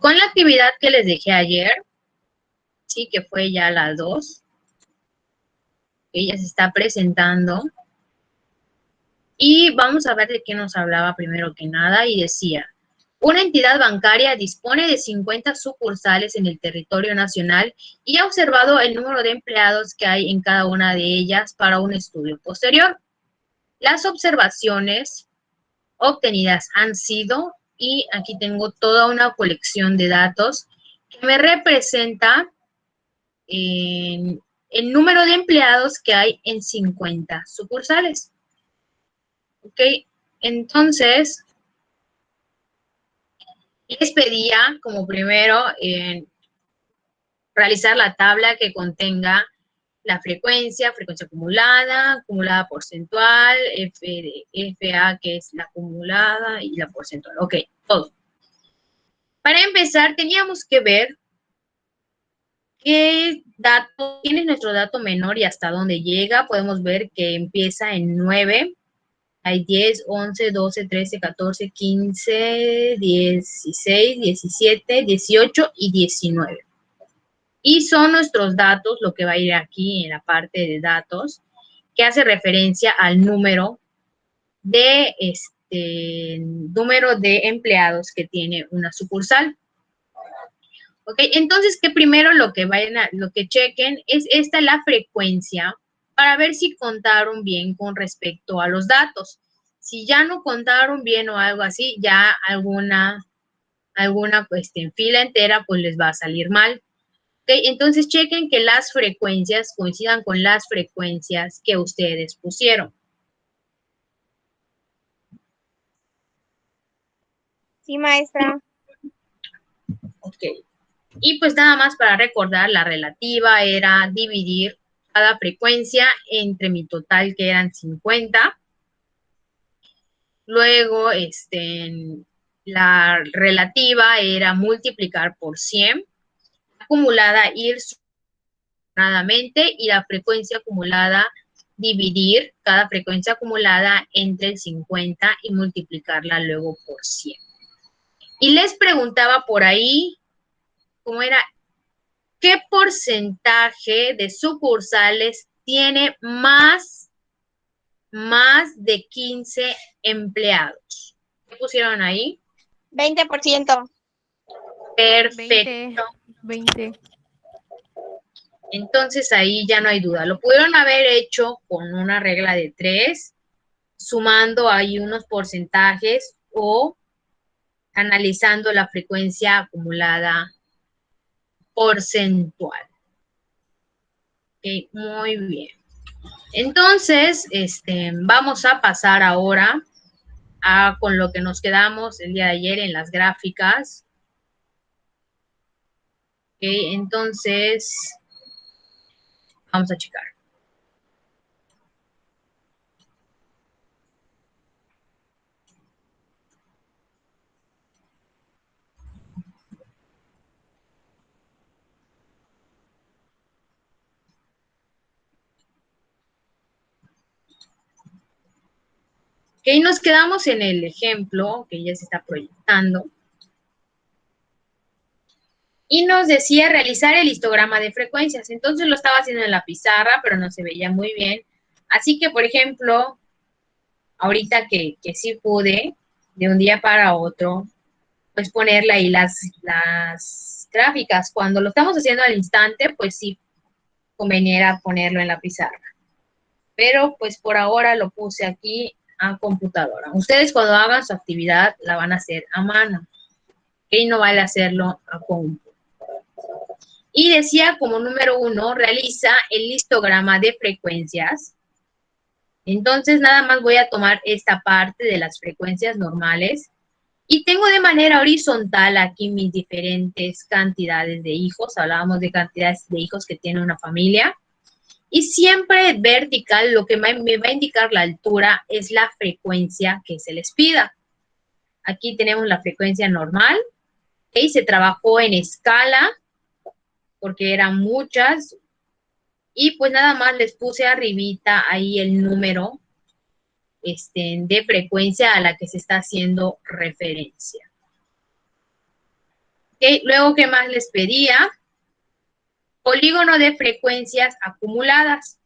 con la actividad que les dejé ayer, sí, que fue ya las 2. Ella se está presentando. Y vamos a ver de qué nos hablaba primero que nada, y decía, una entidad bancaria dispone de 50 sucursales en el territorio nacional y ha observado el número de empleados que hay en cada una de ellas para un estudio posterior. Las observaciones obtenidas han sido, y aquí tengo toda una colección de datos que me representa el número de empleados que hay en 50 sucursales. ¿Ok? Entonces, les pedía como primero realizar la tabla que contenga la frecuencia acumulada, acumulada porcentual, FA, que es la acumulada, y la porcentual. Ok, todo. Para empezar, teníamos que ver qué dato, quién es nuestro dato menor y hasta dónde llega. Podemos ver que empieza en 9. Hay 10, 11, 12, 13, 14, 15, 16, 17, 18 y 19. Y son nuestros datos, lo que va a ir aquí en la parte de datos, que hace referencia al número de empleados que tiene una sucursal. Ok, entonces que primero lo que chequen es la frecuencia para ver si contaron bien con respecto a los datos. Si ya no contaron bien o algo así, ya alguna fila entera pues les va a salir mal. Okay, entonces chequen que las frecuencias coincidan con las frecuencias que ustedes pusieron. Sí, maestra. Ok. Y pues nada más para recordar, la relativa era dividir cada frecuencia entre mi total, que eran 50. Luego, la relativa era multiplicar por 100. Acumulada, ir y la frecuencia acumulada, dividir cada frecuencia acumulada entre el 50 y multiplicarla luego por 100. Y les preguntaba por ahí, ¿cómo era? ¿Qué porcentaje de sucursales tiene más de 15 empleados? ¿Qué pusieron ahí? 20%. Perfecto. 20. Entonces ahí ya no hay duda. Lo pudieron haber hecho con una regla de 3, sumando ahí unos porcentajes o analizando la frecuencia acumulada porcentual. Ok, muy bien. Entonces, vamos a pasar ahora con lo que nos quedamos el día de ayer en las gráficas. Ok, entonces, vamos a checar. Ok, nos quedamos en el ejemplo que ya se está proyectando. Y nos decía realizar el histograma de frecuencias. Entonces lo estaba haciendo en la pizarra, pero no se veía muy bien. Así que, por ejemplo, ahorita que sí pude, de un día para otro, pues ponerle ahí las gráficas. Cuando lo estamos haciendo al instante, pues sí conveniera ponerlo en la pizarra. Pero pues por ahora lo puse aquí a computadora. Ustedes cuando hagan su actividad la van a hacer a mano. Y no vale hacerlo a compu. Y decía como número 1, realiza el histograma de frecuencias. Entonces nada más voy a tomar esta parte de las frecuencias normales y tengo de manera horizontal aquí mis diferentes cantidades de hijos. Hablábamos de cantidades de hijos que tiene una familia. Y siempre vertical, lo que me va a indicar la altura es la frecuencia que se les pida. Aquí tenemos la frecuencia normal. ¿Okay? Se trabajó en escala porque eran muchas. Y pues nada más les puse arribita ahí el número de frecuencia a la que se está haciendo referencia. ¿Ok? Luego, ¿qué más les pedía? Polígono de frecuencias acumuladas.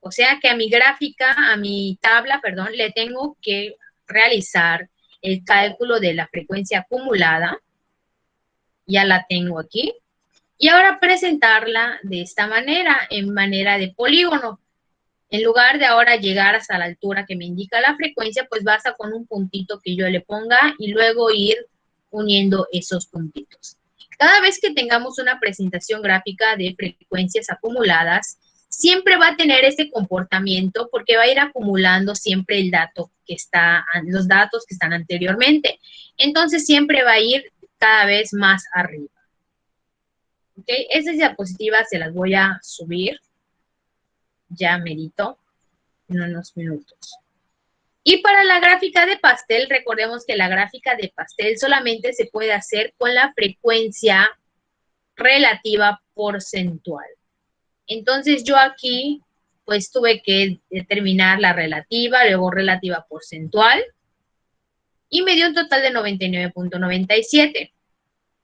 O sea que a mi gráfica, a mi tabla, perdón, le tengo que realizar el cálculo de la frecuencia acumulada. Ya la tengo aquí. Y ahora presentarla de esta manera, en manera de polígono. En lugar de ahora llegar hasta la altura que me indica la frecuencia, pues basta con un puntito que yo le ponga y luego ir uniendo esos puntitos. Cada vez que tengamos una presentación gráfica de frecuencias acumuladas, siempre va a tener este comportamiento porque va a ir acumulando siempre el dato que está, los datos que están anteriormente. Entonces siempre va a ir cada vez más arriba. ¿Ok? Estas diapositivas se las voy a subir ya merito en unos minutos. Y para la gráfica de pastel, recordemos que la gráfica de pastel solamente se puede hacer con la frecuencia relativa porcentual. Entonces yo aquí pues tuve que determinar la relativa, luego relativa porcentual y me dio un total de 99.97.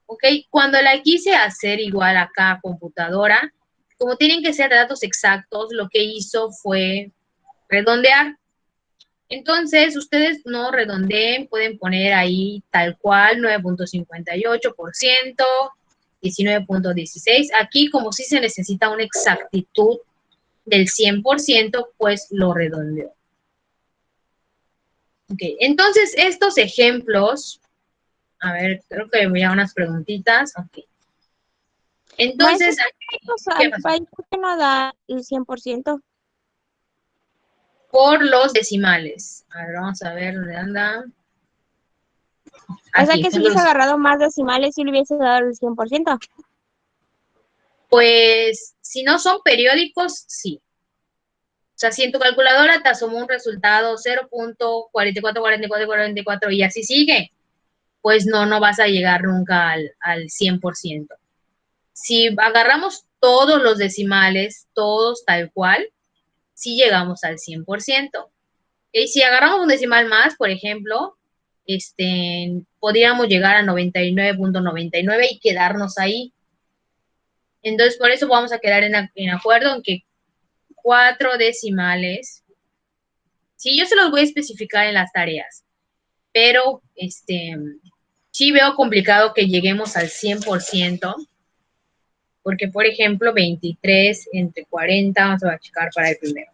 ¿Ok? Cuando la quise hacer igual acá a computadora, como tienen que ser datos exactos, lo que hizo fue redondear. Entonces, ustedes no redondeen, pueden poner ahí tal cual 9.58%, 19.16. Aquí, como si se necesita una exactitud del 100%, pues lo redondeo. Ok, entonces estos ejemplos, a ver, creo que me llevan unas preguntitas. Ok. Maestra, Entonces, ¿qué pasó? ¿por qué no da el 100%? Por los decimales. A ver, vamos a ver dónde anda. O sea Aquí, que si hubiese agarrado más decimales, sí le hubiese dado el 100%. pues, si no son periódicos, sí. O sea, si en tu calculadora te asomó un resultado 0.444444 y así sigue, pues no vas a llegar nunca al 100%. Si agarramos todos los decimales, todos tal cual, sí llegamos al 100%. Y si agarramos un decimal más, por ejemplo, podríamos llegar a 99.99 y quedarnos ahí. Entonces, por eso vamos a quedar en acuerdo en que 4 decimales. Sí, yo se los voy a especificar en las tareas, pero sí veo complicado que lleguemos al 100%, porque, por ejemplo, 23 entre 40, vamos a checar para el primero.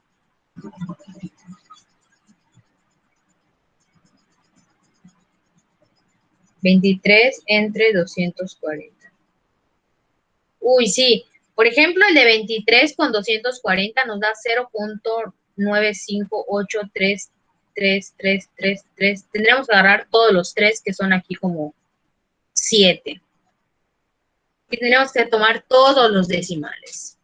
$23 entre 240. Uy, sí. Por ejemplo, el de 23 con 240 nos da 0.958333333. Tendríamos que agarrar todos los 3 que son aquí como 7. Y tendríamos que tomar todos los decimales.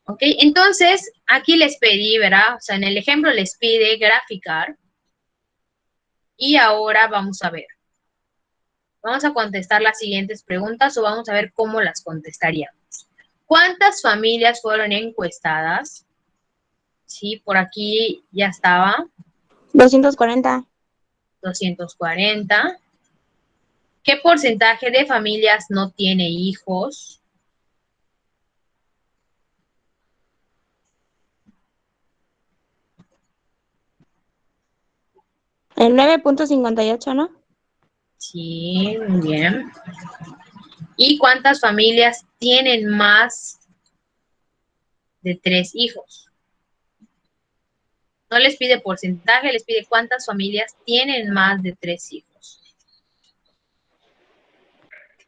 ¿Ok? Entonces, aquí les pedí, ¿verdad? O sea, en el ejemplo les pide graficar. Y ahora vamos a ver. Vamos a contestar las siguientes preguntas o vamos a ver cómo las contestaríamos. ¿Cuántas familias fueron encuestadas? Sí, por aquí ya estaba. 240. 240. ¿Qué porcentaje de familias no tiene hijos? El 9.58, ¿no? Sí, muy bien. ¿Y cuántas familias tienen más de 3 hijos? No les pide porcentaje, les pide cuántas familias tienen más de 3 hijos.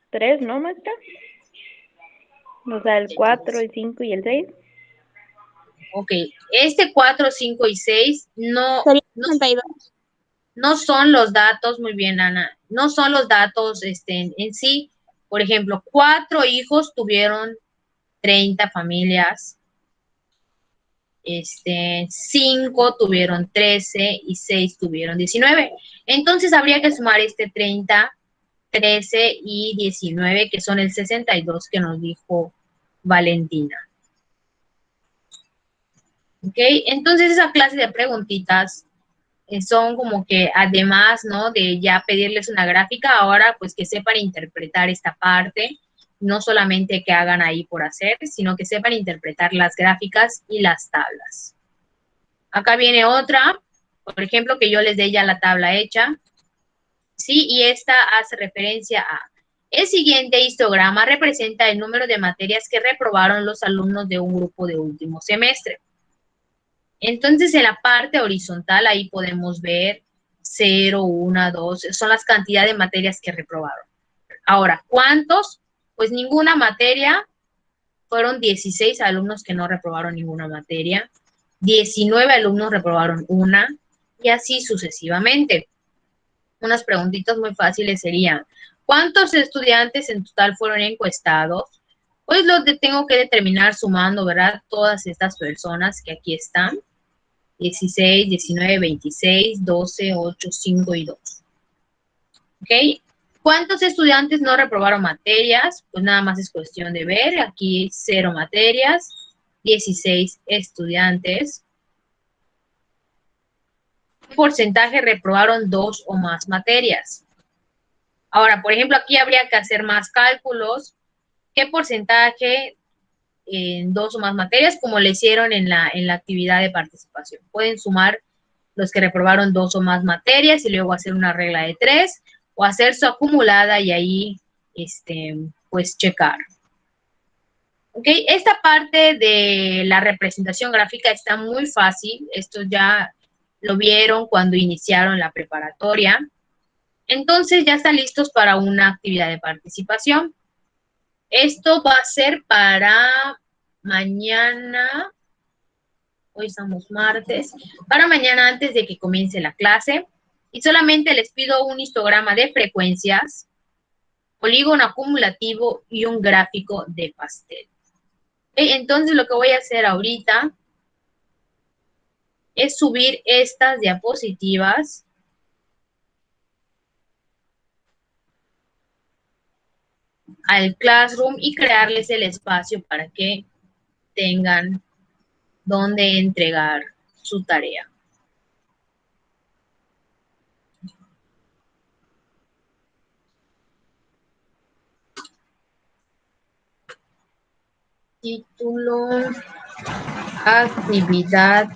3, ¿no, maestra? O sea, el 4, el 5 y el 6. Ok, 4, 5 y 6 Sería 62. no son los datos, muy bien, Ana, no son los datos en sí. Por ejemplo, 4 hijos tuvieron 30 familias, 5 tuvieron 13 y 6 tuvieron 19. Entonces habría que sumar 30, 13 y 19, que son el 62 que nos dijo Valentina. ¿Ok? Entonces esa clase de preguntitas son como que además, ¿no? De ya pedirles una gráfica, ahora pues que sepan interpretar esta parte, no solamente que hagan ahí por hacer, sino que sepan interpretar las gráficas y las tablas. Acá viene otra, por ejemplo, que yo les dé ya la tabla hecha, ¿sí? Y esta hace referencia a, el siguiente histograma representa el número de materias que reprobaron los alumnos de un grupo de último semestre. Entonces, en la parte horizontal, ahí podemos ver 0, 1, 2, son las cantidades de materias que reprobaron. Ahora, ¿cuántos? Pues ninguna materia, fueron 16 alumnos que no reprobaron ninguna materia, 19 alumnos reprobaron una, y así sucesivamente. Unas preguntitas muy fáciles serían, ¿cuántos estudiantes en total fueron encuestados? Pues lo tengo que determinar sumando, ¿verdad? Todas estas personas que aquí están. 16, 19, 26, 12, 8, 5 y 2. ¿Ok? ¿Cuántos estudiantes no reprobaron materias? Pues nada más es cuestión de ver. Aquí 0 materias, 16 estudiantes. ¿Qué porcentaje reprobaron 2 o más materias? Ahora, por ejemplo, aquí habría que hacer más cálculos. ¿Qué porcentaje en 2 o más materias? Como le hicieron en la actividad de participación. Pueden sumar los que reprobaron 2 o más materias y luego hacer una regla de 3 o hacer su acumulada y ahí, pues, checar. ¿Ok? Esta parte de la representación gráfica está muy fácil. Esto ya lo vieron cuando iniciaron la preparatoria. Entonces ya están listos para una actividad de participación. Esto va a ser para mañana. Hoy estamos martes. Para mañana antes de que comience la clase. Y solamente les pido un histograma de frecuencias, polígono acumulativo y un gráfico de pastel. Entonces lo que voy a hacer ahorita es subir estas diapositivas al Classroom y crearles el espacio para que tengan donde entregar su tarea. Título, actividad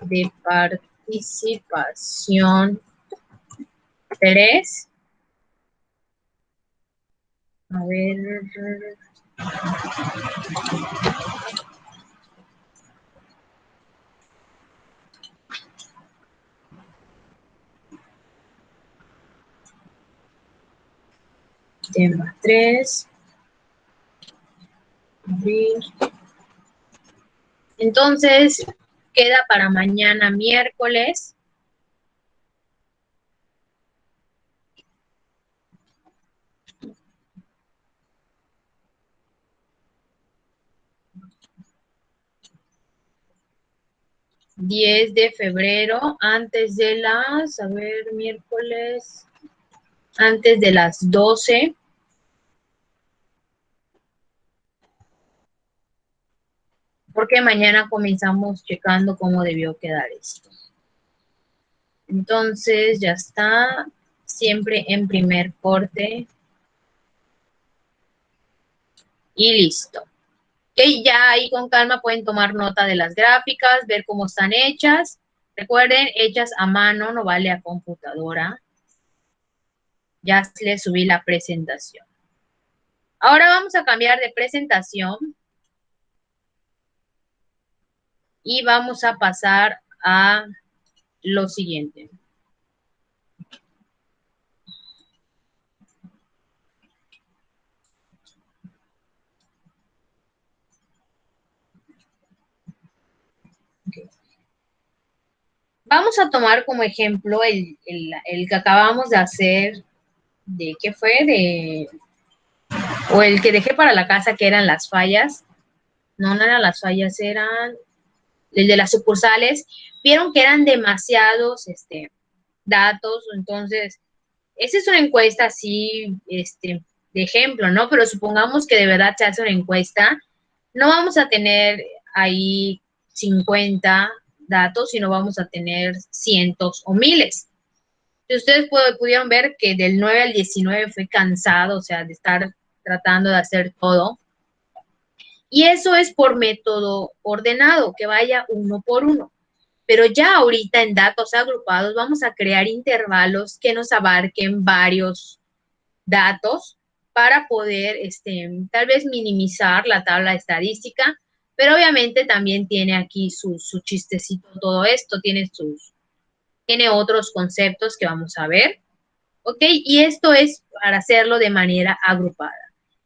de participación 3. A ver. Tema 3. Entonces, queda para mañana miércoles. ...10 de febrero, antes de las, a ver, miércoles, antes de las 12. Porque mañana comenzamos checando cómo debió quedar esto. Entonces, ya está, siempre en primer corte. Y listo. Ok, ya ahí con calma pueden tomar nota de las gráficas, ver cómo están hechas. Recuerden, hechas a mano, no vale a computadora. Ya les subí la presentación. Ahora vamos a cambiar de presentación. Y vamos a pasar a lo siguiente. Okay. Vamos a tomar como ejemplo el que acabamos de hacer, ¿de qué fue? O el que dejé para la casa, que eran las fallas. No, no eran las fallas, eran el de las sucursales. Vieron que eran demasiados datos, entonces, esa es una encuesta así, de ejemplo, ¿no? Pero supongamos que de verdad se hace una encuesta, no vamos a tener ahí 50 datos, sino vamos a tener cientos o miles. Si ustedes pudieron ver que del 9 al 19 fue cansado, o sea, de estar tratando de hacer todo. Y eso es por método ordenado, que vaya uno por uno. Pero ya ahorita en datos agrupados vamos a crear intervalos que nos abarquen varios datos para poder tal vez minimizar la tabla estadística, pero obviamente también tiene aquí su chistecito todo esto, tiene otros conceptos que vamos a ver, ¿ok? Y esto es para hacerlo de manera agrupada.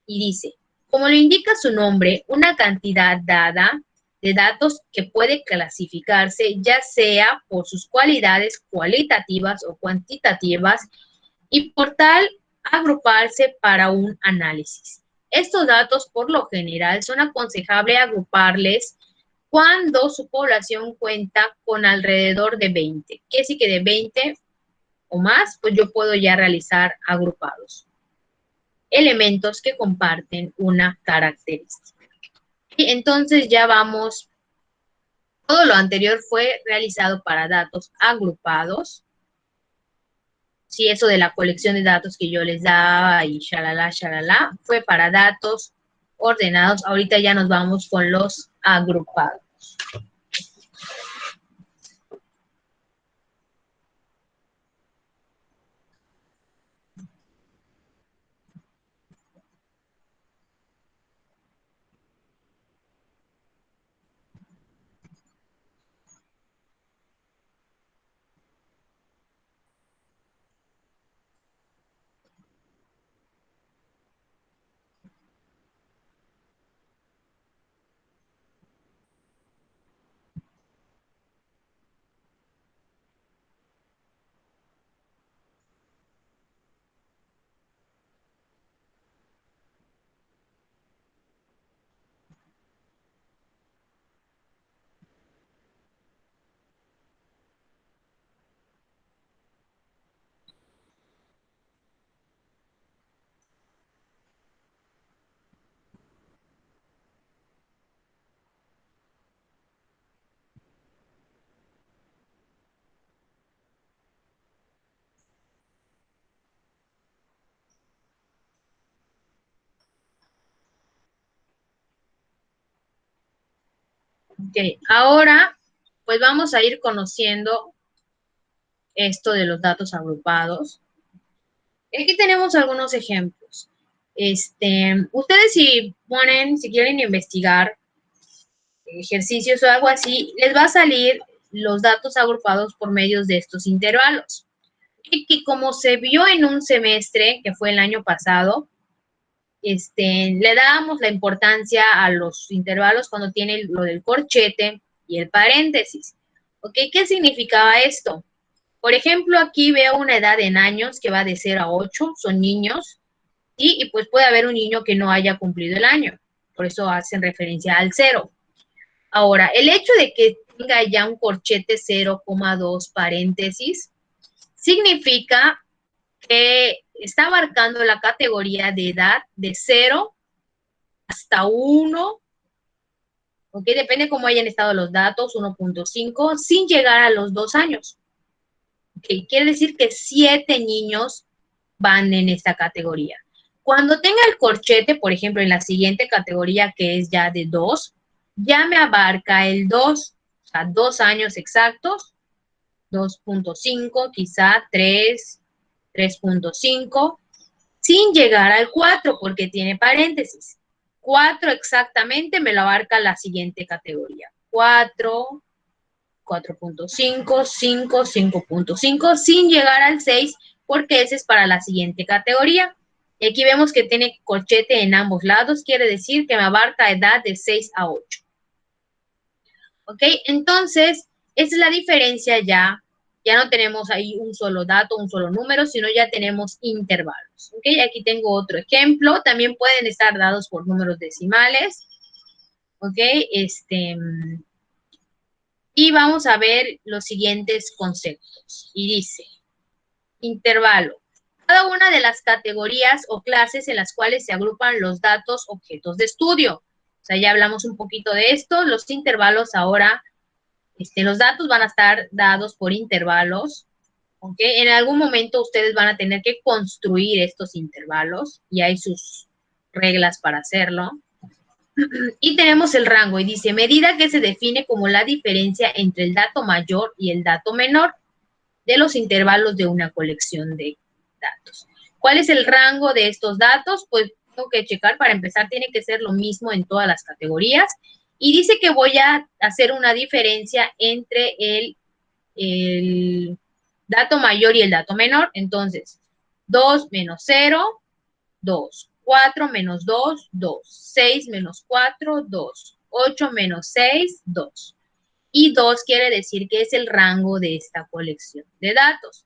Y dice, como lo indica su nombre, una cantidad dada de datos que puede clasificarse ya sea por sus cualidades cualitativas o cuantitativas y por tal agruparse para un análisis. Estos datos por lo general son aconsejable agruparles cuando su población cuenta con alrededor de 20. ¿Qué sí que de 20 o más? Pues yo puedo ya realizar agrupados. Elementos que comparten una característica. Y entonces ya vamos, todo lo anterior fue realizado para datos agrupados. Sí, eso de la colección de datos que yo les daba y shalala, fue para datos ordenados. Ahorita ya nos vamos con los agrupados. Ok, ahora pues vamos a ir conociendo esto de los datos agrupados. Aquí tenemos algunos ejemplos. Ustedes si quieren investigar ejercicios o algo así, les va a salir los datos agrupados por medios de estos intervalos. Y que como se vio en un semestre, que fue el año pasado, le dábamos la importancia a los intervalos cuando tiene lo del corchete y el paréntesis. ¿Ok? ¿Qué significaba esto? Por ejemplo, aquí veo una edad en años que va de 0 a 8, son niños, ¿sí? Y pues puede haber un niño que no haya cumplido el año, por eso hacen referencia al 0. Ahora, el hecho de que tenga ya un corchete 0,2 paréntesis, significa que está abarcando la categoría de edad de 0 hasta 1, ¿ok? Depende cómo hayan estado los datos, 1.5, sin llegar a los 2 años. ¿Ok? Quiere decir que 7 niños van en esta categoría. Cuando tenga el corchete, por ejemplo, en la siguiente categoría, que es ya de 2, ya me abarca el 2, o sea, 2 años exactos, 2.5, quizá 3, 3.5, sin llegar al 4 porque tiene paréntesis. 4 exactamente me lo abarca la siguiente categoría. 4, 4.5, 5, 5.5, sin llegar al 6 porque ese es para la siguiente categoría. Y aquí vemos que tiene corchete en ambos lados, quiere decir que me abarca edad de 6 a 8. ¿Ok? Entonces, esa es la diferencia ya. Ya no tenemos ahí un solo dato, un solo número, sino ya tenemos intervalos. ¿Ok? Aquí tengo otro ejemplo. También pueden estar dados por números decimales. ¿Ok? Y vamos a ver los siguientes conceptos. Y dice, intervalo. Cada una de las categorías o clases en las cuales se agrupan los datos objetos de estudio. O sea, ya hablamos un poquito de esto. Los intervalos ahora los datos van a estar dados por intervalos, ¿ok? En algún momento ustedes van a tener que construir estos intervalos y hay sus reglas para hacerlo. Y tenemos el rango y dice medida que se define como la diferencia entre el dato mayor y el dato menor de los intervalos de una colección de datos. ¿Cuál es el rango de estos datos? Pues tengo que checar, para empezar tiene que ser lo mismo en todas las categorías y dice que voy a hacer una diferencia entre el dato mayor y el dato menor. Entonces, 2 menos 0, 2. 4 menos 2, 2. 6 menos 4, 2. 8 menos 6, 2. Y 2 quiere decir que es el rango de esta colección de datos.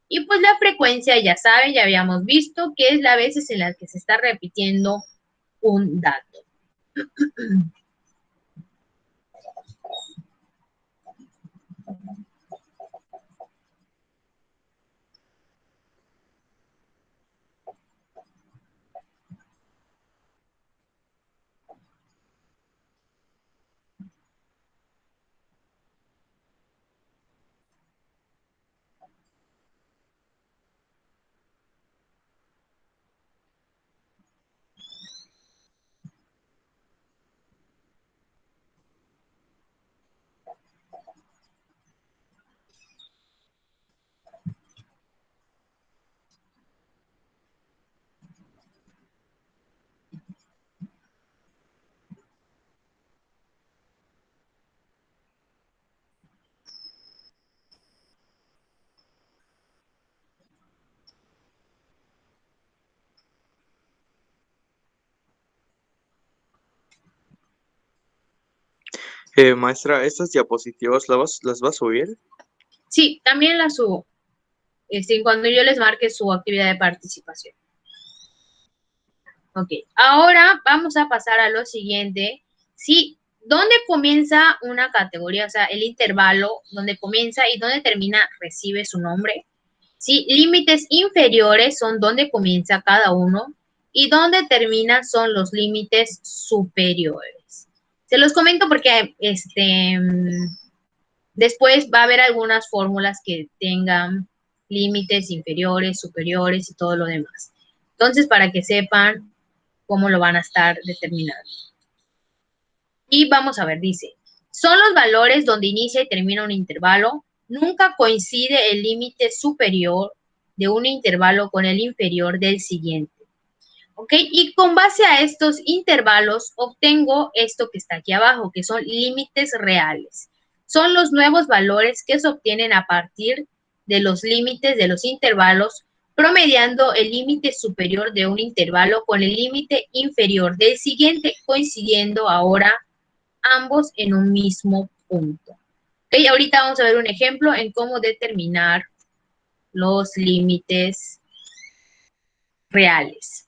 Y pues la frecuencia, ya saben, ya habíamos visto que es la veces en las que se está repitiendo un dato. Maestra, ¿estas diapositivas las va a subir? Sí, también la subo. Cuando yo les marque su actividad de participación. Ok, ahora vamos a pasar a lo siguiente. Sí, ¿dónde comienza una categoría? O sea, el intervalo, donde comienza y dónde termina, recibe su nombre. Sí, límites inferiores son donde comienza cada uno y donde termina son los límites superiores. Se los comento porque después va a haber algunas fórmulas que tengan límites inferiores, superiores y todo lo demás. Entonces, para que sepan cómo lo van a estar determinando. Y vamos a ver, dice, son los valores donde inicia y termina un intervalo. Nunca coincide el límite superior de un intervalo con el inferior del siguiente. ¿Ok? Y con base a estos intervalos obtengo esto que está aquí abajo, que son límites reales. Son los nuevos valores que se obtienen a partir de los límites de los intervalos, promediando el límite superior de un intervalo con el límite inferior del siguiente, coincidiendo ahora ambos en un mismo punto. ¿Ok? Ahorita vamos a ver un ejemplo en cómo determinar los límites reales.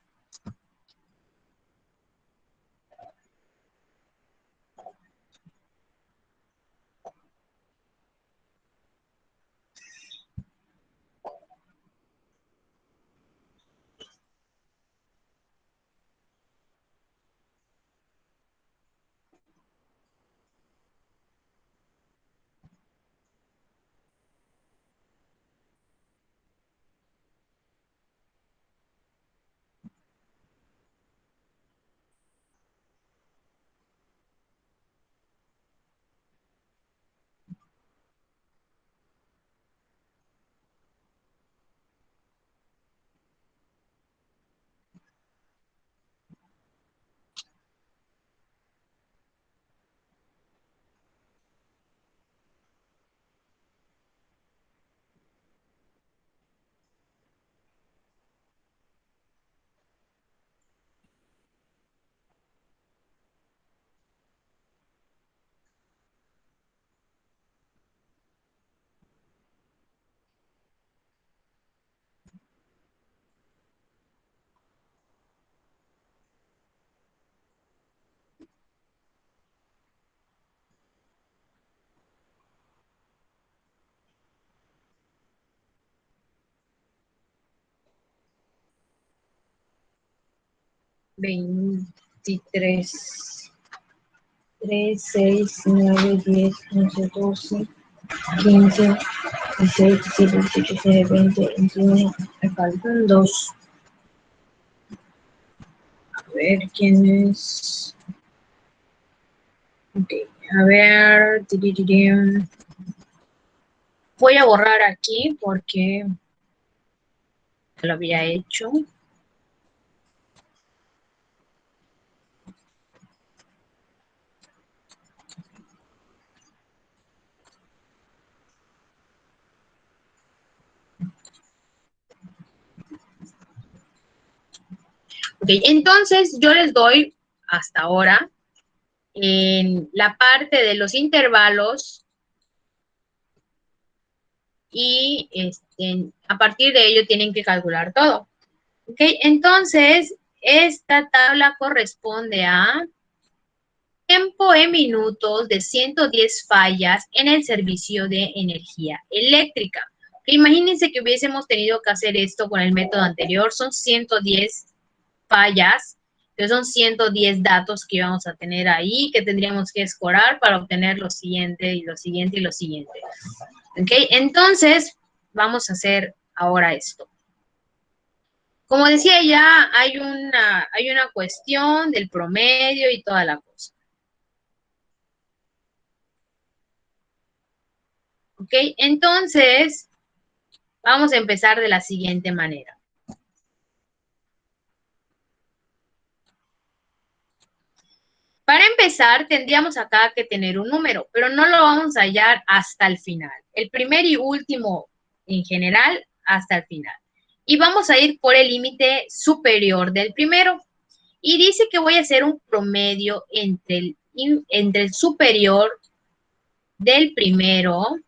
3, 6, 9, 10, 11, 12, 15, 16, 17, 18, 19, 20, 21. Me faltan 2. A ver quién es. Ok, a ver. Voy a borrar aquí porque lo había hecho. Ok, entonces yo les doy hasta ahora en la parte de los intervalos y a partir de ello tienen que calcular todo. Ok, entonces esta tabla corresponde a tiempo en minutos de 110 fallas en el servicio de energía eléctrica. Okay, imagínense que hubiésemos tenido que hacer esto con el método anterior, son 110 fallas, que son 110 datos que íbamos a tener ahí, que tendríamos que escorar para obtener lo siguiente y lo siguiente y lo siguiente. ¿Ok? Entonces, vamos a hacer ahora esto. Como decía ya, hay una cuestión del promedio y toda la cosa. ¿Ok? Entonces, vamos a empezar de la siguiente manera. Para empezar, tendríamos acá que tener un número, pero no lo vamos a hallar hasta el final. El primer y último, en general, hasta el final. Y vamos a ir por el límite superior del primero. Y dice que voy a hacer un promedio entre el superior del primero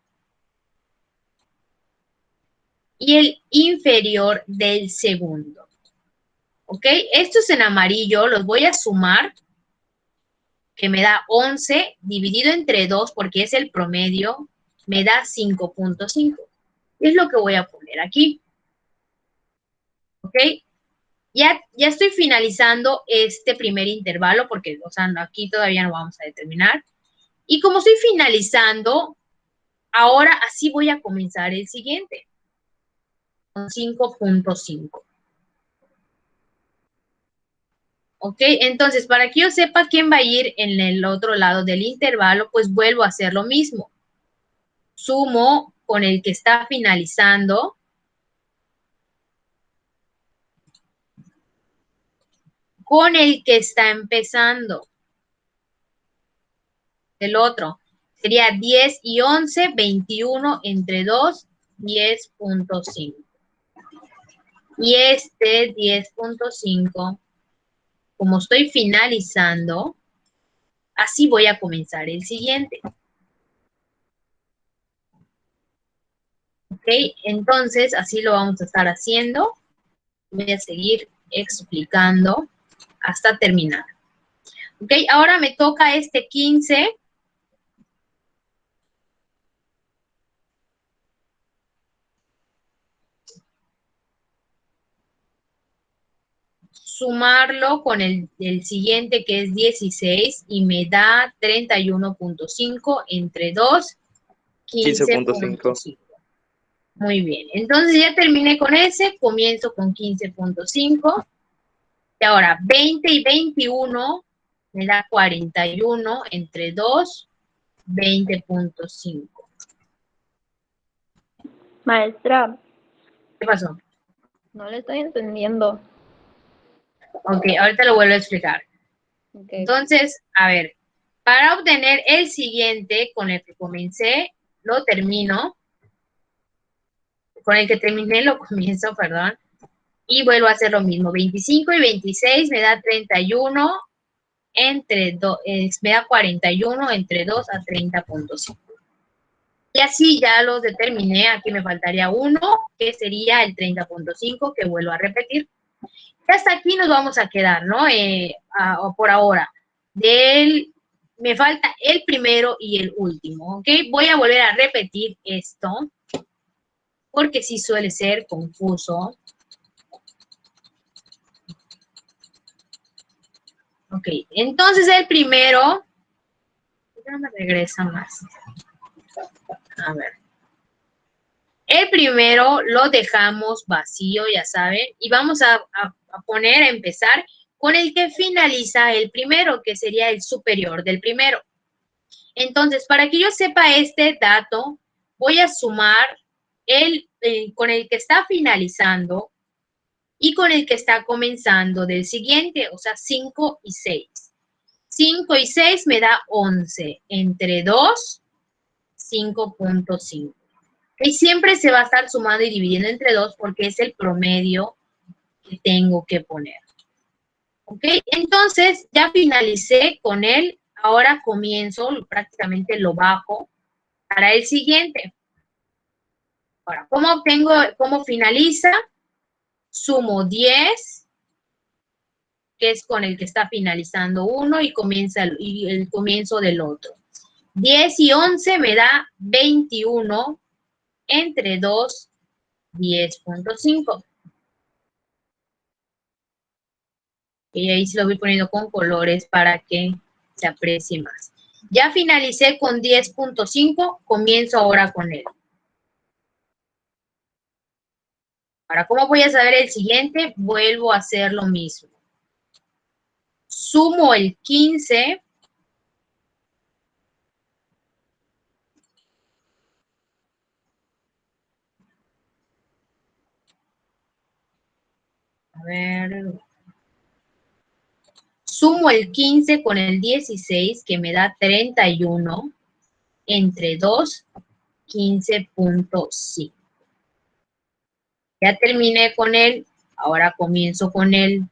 y el inferior del segundo. ¿Ok? Estos en amarillo los voy a sumar, que me da 11 dividido entre 2 porque es el promedio, me da 5.5. Es lo que voy a poner aquí. ¿Ok? Ya estoy finalizando este primer intervalo porque, o sea, aquí todavía no vamos a determinar. Y como estoy finalizando, ahora así voy a comenzar el siguiente, con 5.5. ¿Ok? Entonces, para que yo sepa quién va a ir en el otro lado del intervalo, pues vuelvo a hacer lo mismo. Sumo con el que está finalizando con el que está empezando. El otro sería 10 y 11, 21 entre 2, 10.5. Y este 10.5, como estoy finalizando, así voy a comenzar el siguiente. ¿Ok? Entonces, así lo vamos a estar haciendo. Voy a seguir explicando hasta terminar. ¿Ok? Ahora me toca este 15. Sumarlo con el siguiente que es 16 y me da 31.5 entre 2, 15.5. 15.5. Muy bien, entonces ya terminé con ese, comienzo con 15.5 y ahora 20 y 21 me da 41 entre 2, 20.5. Maestra, ¿Qué pasó? no le estoy entendiendo. Ok, ahorita lo vuelvo a explicar. Okay. Entonces, a ver, para obtener el siguiente con el que comencé, lo termino. Con el que terminé lo comienzo, perdón. Y vuelvo a hacer lo mismo. 25 y 26 me da 31 entre 2, me da 41 entre 2 a 30.5. Y así ya los determiné. Aquí me faltaría uno, que sería el 30.5, que vuelvo a repetir. Y hasta aquí nos vamos a quedar, ¿no? Por ahora. Me falta el primero y el último, ¿ok? Voy a volver a repetir esto, porque sí suele ser confuso. Ok, entonces el primero ¿Por qué no me regresa más? A ver. El primero lo dejamos vacío, ya saben, y vamos a poner, a empezar con el que finaliza el primero, que sería el superior del primero. Entonces, para que yo sepa este dato, voy a sumar con el que está finalizando y con el que está comenzando del siguiente, o sea, 5 y 6. 5 y 6 me da 11. Entre 2, 5.5. Y siempre se va a estar sumando y dividiendo entre 2 porque es el promedio que tengo que poner. ¿Ok? Entonces, ya finalicé con él. Ahora comienzo, prácticamente lo bajo para el siguiente. Ahora, ¿cómo finaliza? Sumo 10, que es con el que está finalizando uno, y comienza el comienzo del otro. 10 y 11 me da 21, entre 2, 10.5. Y ahí se lo voy poniendo con colores para que se aprecie más. Ya finalicé con 10.5, comienzo ahora con él. Ahora, ¿cómo voy a saber el siguiente? Vuelvo a hacer lo mismo. Sumo el 15. A ver. Sumo el 15 con el 16, que me da 31, entre 2, 15.5. Ya terminé con él, ahora comienzo con el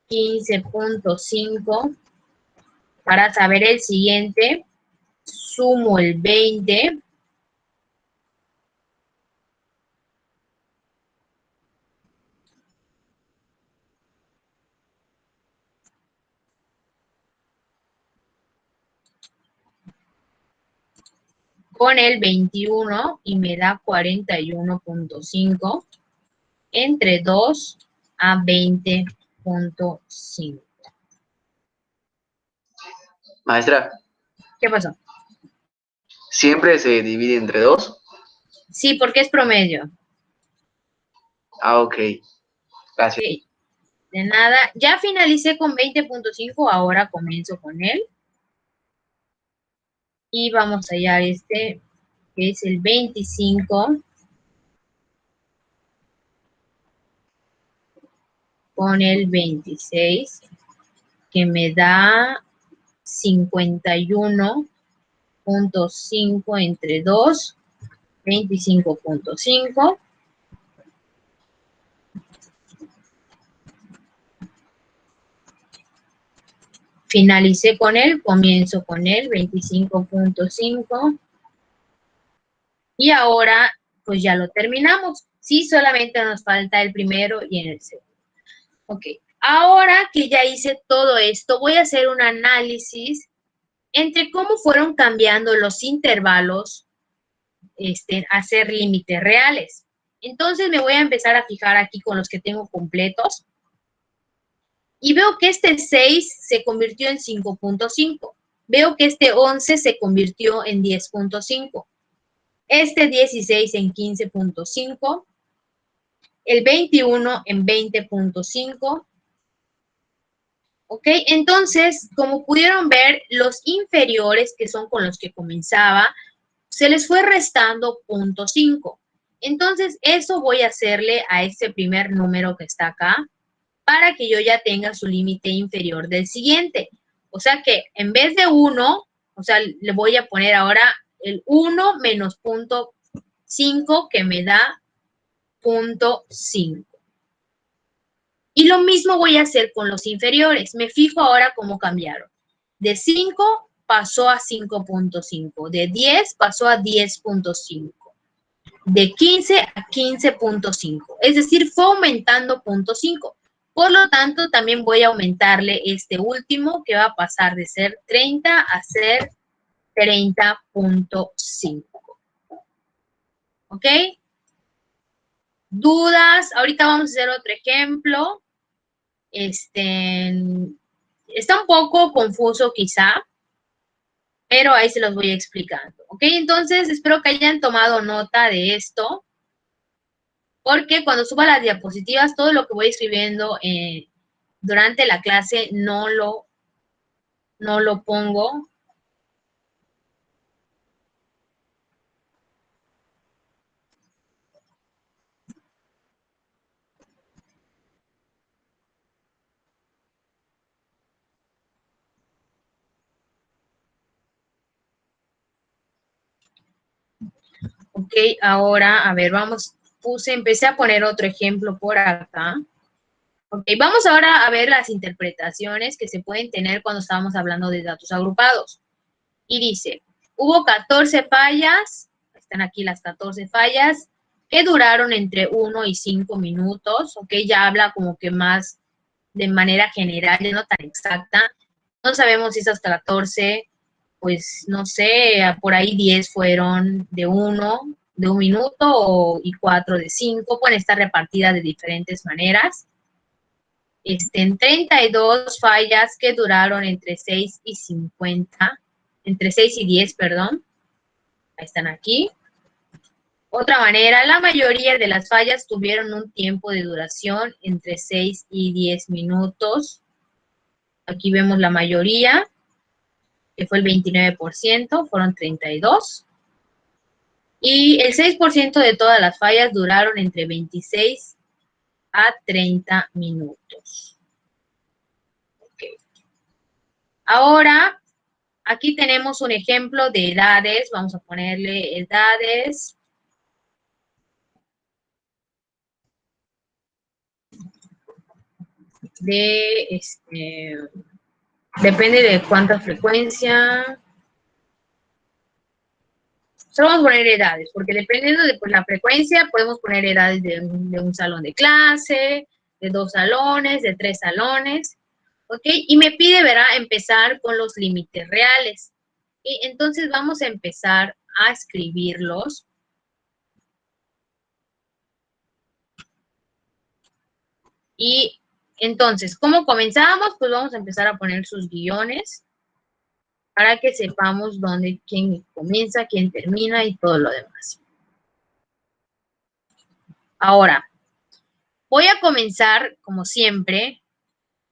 15.5. Para saber el siguiente, sumo el 20. Con el 21 y me da 41.5, entre 2 a 20.5. Maestra, ¿Qué pasó? ¿siempre se divide entre 2? Sí, porque es promedio. Ah, ok. Gracias. Ok, de nada. Ya finalicé con 20.5, ahora comienzo con él. Y vamos a hallar este, que es el 25. Con el 26, que me da 51.5 entre 2, 25.5. Finalicé con él, comienzo con él, 25.5. Y ahora, pues ya lo terminamos. Sí, solamente nos falta el primero y en el segundo. Ok, ahora que ya hice todo esto, voy a hacer un análisis entre cómo fueron cambiando los intervalos a ser límites reales. Entonces me voy a empezar a fijar aquí con los que tengo completos. Y veo que este 6 se convirtió en 5.5. Veo que este 11 se convirtió en 10.5. Este 16 en 15.5. El 21 en 20.5. ¿Ok? Entonces, como pudieron ver, los inferiores, que son con los que comenzaba, se les fue restando 0.5. Entonces, eso voy a hacerle a este primer número que está acá para que yo ya tenga su límite inferior del siguiente. O sea que en vez de 1, o sea, le voy a poner ahora el 1 menos 0.5 que me da 0.5. Y lo mismo voy a hacer con los inferiores. Me fijo ahora cómo cambiaron. De 5 pasó a 5.5. De 10 pasó a 10.5. De 15 a 15.5. Es decir, fue aumentando 0.5. Por lo tanto, también voy a aumentarle este último, que va a pasar de ser 30 a ser 30.5. ¿Ok? ¿Dudas? Ahorita vamos a hacer otro ejemplo. Está un poco confuso quizá, pero ahí se los voy explicando. ¿Ok? Entonces, espero que hayan tomado nota de esto, porque cuando suba las diapositivas, todo lo que voy escribiendo durante la clase no lo pongo. Ok, ahora, a ver, empecé a poner otro ejemplo por acá. Ok, vamos ahora a ver las interpretaciones que se pueden tener cuando estábamos hablando de datos agrupados. Y dice, hubo 14 fallas, están aquí las 14 fallas, que duraron entre 1 y 5 minutos, ok, ya habla como que más de manera general, ya no tan exacta. No sabemos si esas 14, pues no sé, por ahí 10 fueron de 1 minuto y 4 de 5, pueden estar repartidas de diferentes maneras. En 32 fallas que duraron entre 6 y 50, entre 6 y 10, perdón. Ahí están aquí. Otra manera, la mayoría de las fallas tuvieron un tiempo de duración entre 6 y 10 minutos. Aquí vemos la mayoría, que fue el 29%, fueron 32. Y el 6% de todas las fallas duraron entre 26 a 30 minutos. Okay. Ahora, aquí tenemos un ejemplo de edades. Vamos a ponerle edades. Depende de cuánta frecuencia. Solo vamos a poner edades, porque dependiendo de la frecuencia, podemos poner edades de un salón de clase, de 2 salones, de 3 salones, ¿ok? Y me pide, ¿verdad?, empezar con los límites reales. Y entonces vamos a empezar a escribirlos. Y entonces, ¿cómo comenzamos? Pues vamos a empezar a poner sus guiones para que sepamos quién comienza, quién termina y todo lo demás. Ahora, voy a comenzar, como siempre,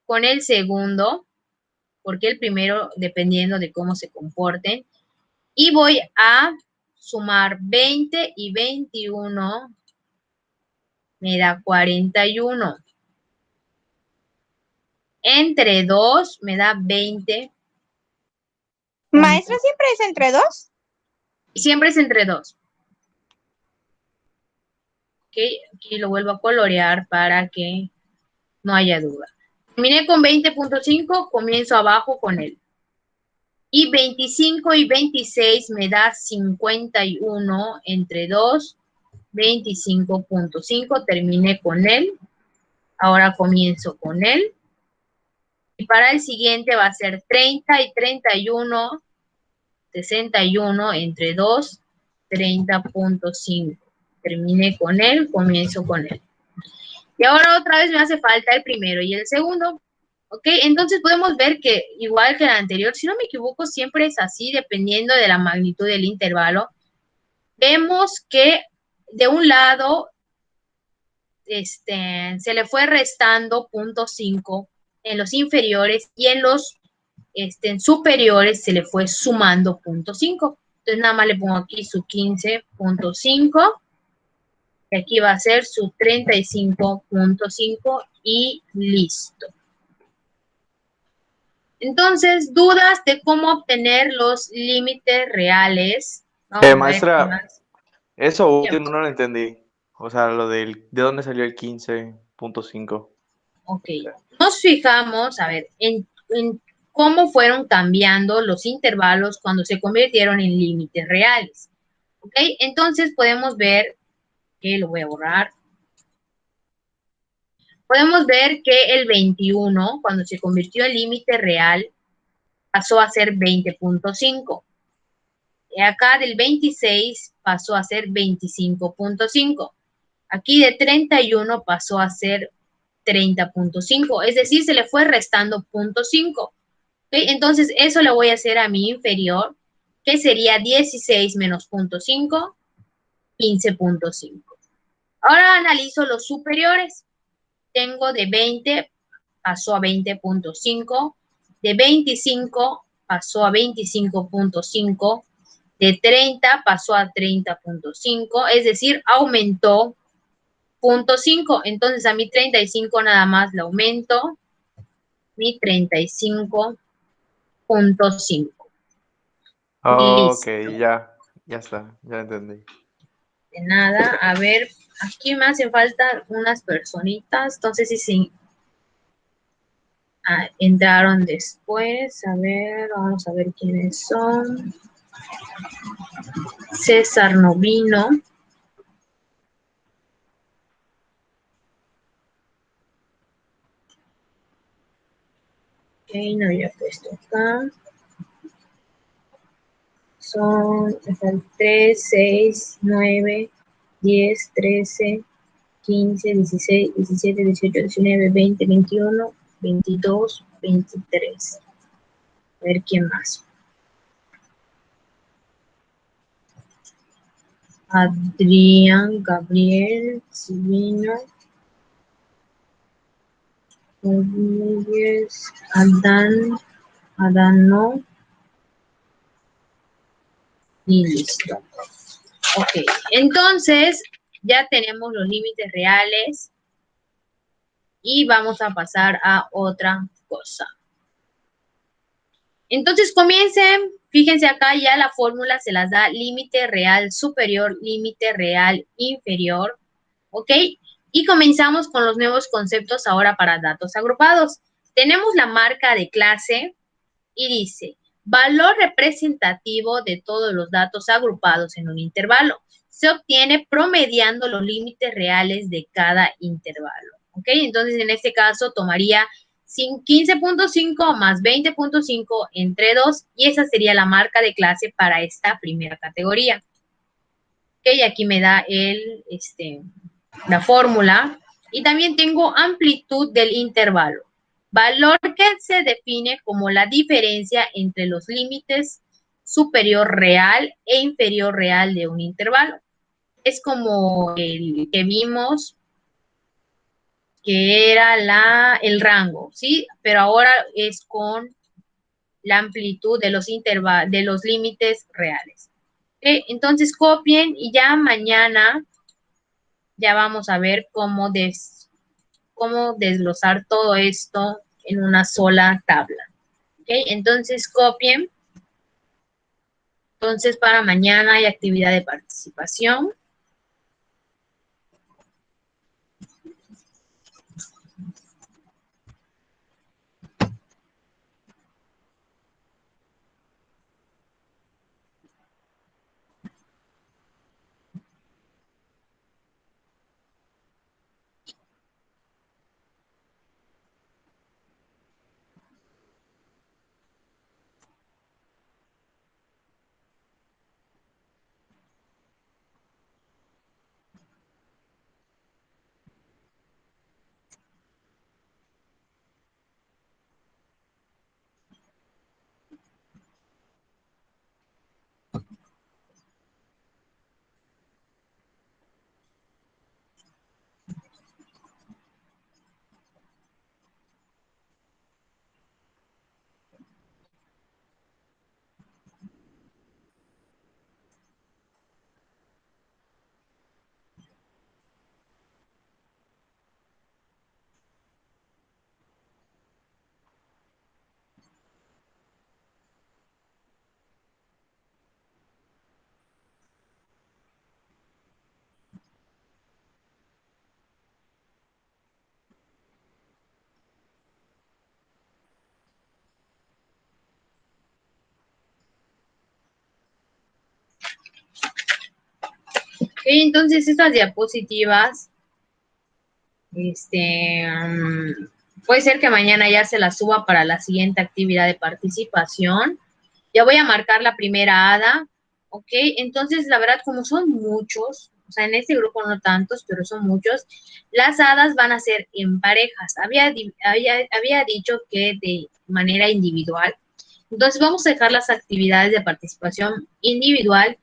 con el segundo, porque el primero, dependiendo de cómo se comporten, y voy a sumar 20 y 21, me da 41. Entre 2 me da 20. Maestra, ¿siempre es entre 2? Y siempre es entre 2. Ok, aquí lo vuelvo a colorear para que no haya duda. Terminé con 20.5, comienzo abajo con él. Y 25 y 26 me da 51 entre 2, 25.5, terminé con él. Ahora comienzo con él. Y para el siguiente va a ser 30 y 31, 61 entre 2, 30.5. Terminé con él, comienzo con él. Y ahora otra vez me hace falta el primero y el segundo. ¿Ok? Entonces podemos ver que, igual que el anterior, si no me equivoco, siempre es así, dependiendo de la magnitud del intervalo. Vemos que de un lado se le fue restando 0.5 en los inferiores y en los superiores se le fue sumando 0.5. Entonces nada más le pongo aquí su 15.5 y aquí va a ser su 35.5 y listo. Entonces, dudas de cómo obtener los límites reales. Vamos a ver Maestra, qué más. eso último no lo entendí. O sea, lo de dónde salió el 15.5. Ok. Nos fijamos, a ver, en cómo fueron cambiando los intervalos cuando se convirtieron en límites reales. Ok, entonces podemos ver, que lo voy a borrar. Podemos ver que el 21, cuando se convirtió en límite real, pasó a ser 20.5. Acá del 26 pasó a ser 25.5. Aquí de 31 pasó a ser 30.5, es decir, se le fue restando 0.5. ¿Okay? Entonces, eso le voy a hacer a mi inferior, que sería 16 menos 0.5, 15.5. Ahora analizo los superiores. Tengo de 20, pasó a 20.5, de 25 pasó a 25.5, de 30 pasó a 30.5, es decir, aumentó 0.5. Entonces, a mi 35 nada más le aumento mi 35.5. Ok, Listo. ya está, ya entendí. De nada. A ver, aquí me hacen falta unas personitas. Entonces, sí, entraron después. A ver, vamos a ver quiénes son. César no vino. Ok, no había puesto acá. Son 3, 6, 9, 10, 13, 15, 16, 17, 18, 19, 20, 21, 22, 23. A ver quién más. Adrián, Gabriel, Silvino, Rodríguez, Adán no, y listo. Ok, entonces ya tenemos los límites reales y vamos a pasar a otra cosa. Entonces comiencen, fíjense acá ya la fórmula se las da límite real superior, límite real inferior, ¿ok? Y comenzamos con los nuevos conceptos ahora para datos agrupados. Tenemos la marca de clase y dice, valor representativo de todos los datos agrupados en un intervalo. Se obtiene promediando los límites reales de cada intervalo, ¿ok? Entonces, en este caso, tomaría 15.5 más 20.5 entre 2 y esa sería la marca de clase para esta primera categoría. Ok, aquí me da la fórmula y también tengo amplitud del intervalo. Valor que se define como la diferencia entre los límites superior real e inferior real de un intervalo. Es como el que vimos que era el rango, ¿sí? Pero ahora es con la amplitud de los límites reales. ¿Okay? Entonces copien y ya mañana ya vamos a ver cómo desglosar todo esto en una sola tabla. ¿Ok? Entonces copien. Entonces para mañana hay actividad de participación. Ok, entonces estas diapositivas, puede ser que mañana ya se las suba para la siguiente actividad de participación. Ya voy a marcar la primera hada, ok, entonces la verdad como son muchos, o sea, en este grupo no tantos, pero son muchos, las hadas van a ser en parejas. Había dicho que de manera individual. Entonces vamos a dejar las actividades de participación individual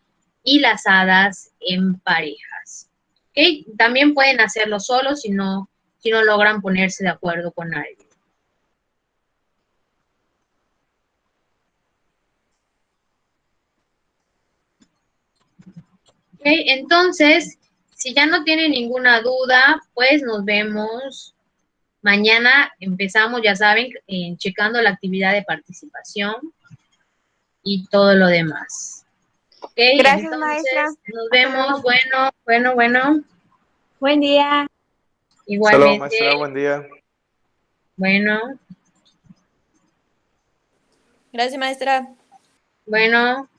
y las hadas en parejas. ¿Okay? También pueden hacerlo solos si no logran ponerse de acuerdo con alguien. Ok, entonces, si ya no tienen ninguna duda, pues nos vemos mañana. Empezamos, ya saben, checando la actividad de participación y todo lo demás. Ok, Gracias, entonces maestra. nos Hasta vemos. luego. Bueno, Buen día. Hasta luego, igualmente. maestra, buen día. Bueno, Gracias, maestra. bueno.